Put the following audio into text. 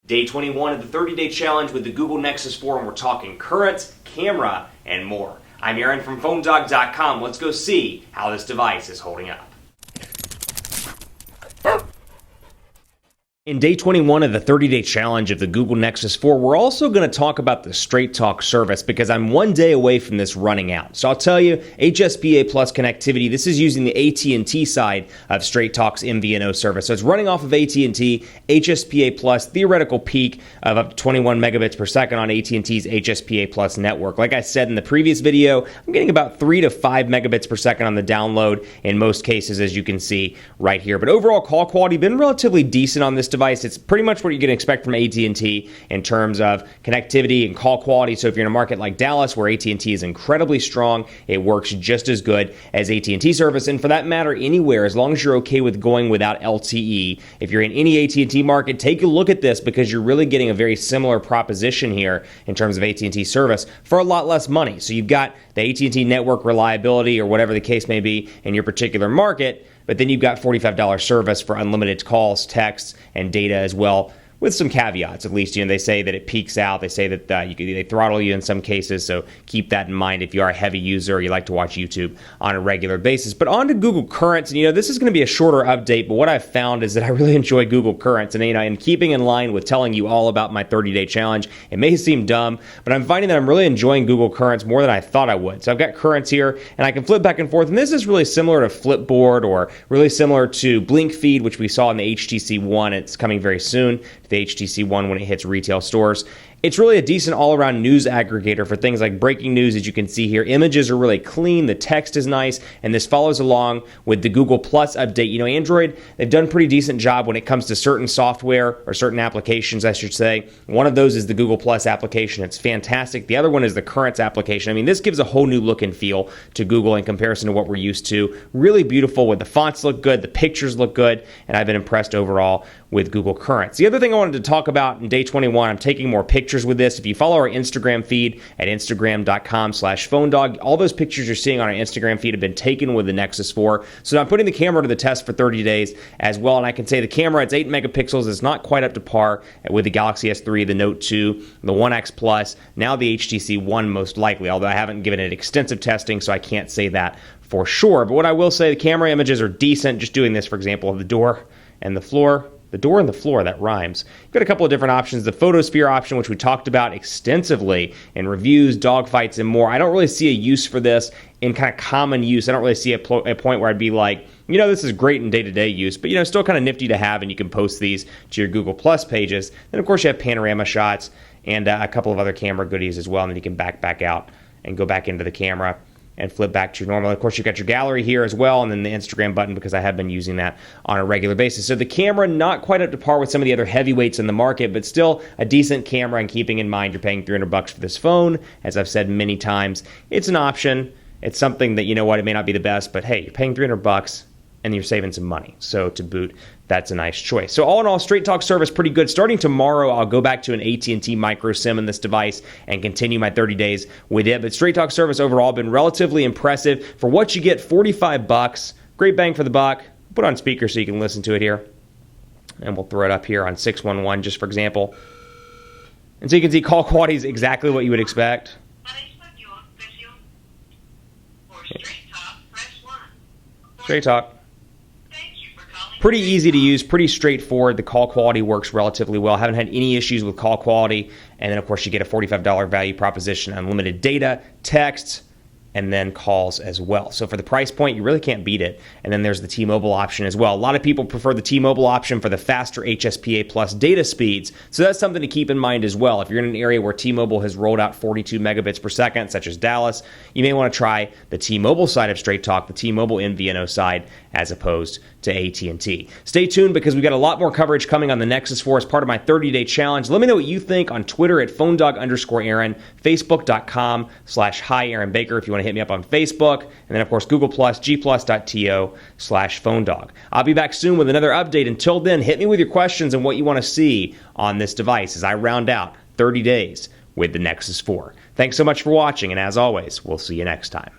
Day 21 of the 30-day challenge with the Google Nexus 4, and we're talking currents, camera, and more. I'm Aaron from PhoneDog.com. Let's go see how this device is holding up. In day 21 of the 30-day challenge of the Google Nexus 4, we're also going to talk about the Straight Talk service because I'm one day away from this running out. So I'll tell you, HSPA Plus connectivity, this is using the AT&T side of Straight Talk's MVNO service. So it's running off of AT&T, HSPA Plus, theoretical peak of up to 21 megabits per second on AT&T's HSPA Plus network. Like I said in the previous video, I'm getting about 3 to 5 megabits per second on the download in most cases, as you can see right here. But overall call quality been relatively decent on this device. It's pretty much what you can expect from AT&T in terms of connectivity and call quality. So if you're in a market like Dallas where AT&T is incredibly strong, it works just as good as AT&T service. And for that matter, anywhere, as long as you're okay with going without LTE. If you're in any AT&T market, take a look at this because you're really getting a very similar proposition here in terms of AT&T service for a lot less money. So you've got the AT&T network reliability or whatever the case may be in your particular market, but then you've got $45 service for unlimited calls, texts, and data as well, with some caveats. At least, they say that it peaks out. They say that they throttle you in some cases, so keep that in mind if you are a heavy user or you like to watch YouTube on a regular basis. But on to Google Currents, and this is going to be a shorter update, but what I've found is that I really enjoy Google Currents, and in keeping in line with telling you all about my 30-day challenge, it may seem dumb, but I'm finding that I'm really enjoying Google Currents more than I thought I would. So I've got Currents here, and I can flip back and forth, and this is really similar to Flipboard or really similar to BlinkFeed, which we saw in the HTC One. It's coming very soon, the HTC One, when it hits retail stores. It's really a decent all-around news aggregator for things like breaking news, as you can see here. Images are really clean, the text is nice, and this follows along with the Google Plus update. Android, they've done a pretty decent job when it comes to certain software or certain applications, I should say. One of those is the Google Plus application. It's fantastic. The other one is the Currents application. This gives a whole new look and feel to Google in comparison to what we're used to. Really beautiful, with the fonts look good, the pictures look good, and I've been impressed overall with Google Currents. The other thing I wanted to talk about in day 21, I'm taking more pictures with this. If you follow our Instagram feed at instagram.com/PhoneDog, all those pictures you're seeing on our Instagram feed have been taken with the Nexus 4. So I'm putting the camera to the test for 30 days as well. And I can say the camera, it's 8 megapixels. It's not quite up to par with the Galaxy S3, the Note 2, the One X Plus, now the HTC One most likely, although I haven't given it extensive testing, so I can't say that for sure. But what I will say, the camera images are decent. Just doing this, for example, of the door and the floor. The door and the floor, that rhymes. You've got a couple of different options. The Photosphere option, which we talked about extensively in reviews, dogfights, and more. I don't really see a use for this in kind of common use. I don't really see a point where I'd be like, this is great in day-to-day use, but, still kind of nifty to have, and you can post these to your Google Plus pages. Then, of course, you have panorama shots and a couple of other camera goodies as well, and then you can back out and go back into the camera and flip back to your normal. Of course, you've got your gallery here as well, and then the Instagram button, because I have been using that on a regular basis. So the camera, not quite up to par with some of the other heavyweights in the market, but still a decent camera, and keeping in mind you're paying $300 for this phone. As I've said many times, it's an option. It's something that, it may not be the best, but hey, you're paying $300 and you're saving some money. So to boot, that's a nice choice. So all in all, Straight Talk service pretty good. Starting tomorrow, I'll go back to an AT&T micro SIM in this device and continue my 30 days with it. But Straight Talk service overall been relatively impressive. For what you get, $45. Great bang for the buck. Put on speaker so you can listen to it here. And we'll throw it up here on 611 just for example. And so you can see call quality is exactly what you would expect. Straight Talk. Pretty easy to use, pretty straightforward. The call quality works relatively well. Haven't had any issues with call quality. And then, of course, you get a $45 value proposition, unlimited data, texts, and then calls as well. So for the price point, you really can't beat it. And then there's the T-Mobile option as well. A lot of people prefer the T-Mobile option for the faster HSPA Plus data speeds. So that's something to keep in mind as well. If you're in an area where T-Mobile has rolled out 42 megabits per second, such as Dallas, you may want to try the T-Mobile side of Straight Talk, the T-Mobile MVNO side, as opposed to AT&T. Stay tuned because we've got a lot more coverage coming on the Nexus 4 as part of my 30-day challenge. Let me know what you think on Twitter at PhoneDog_Aaron, Facebook.com/Hi Aaron Baker if you want to hit me up on Facebook, and then, of course, Google+, gplus.to/PhoneDog. I'll be back soon with another update. Until then, hit me with your questions and what you want to see on this device as I round out 30 days with the Nexus 4. Thanks so much for watching, and as always, we'll see you next time.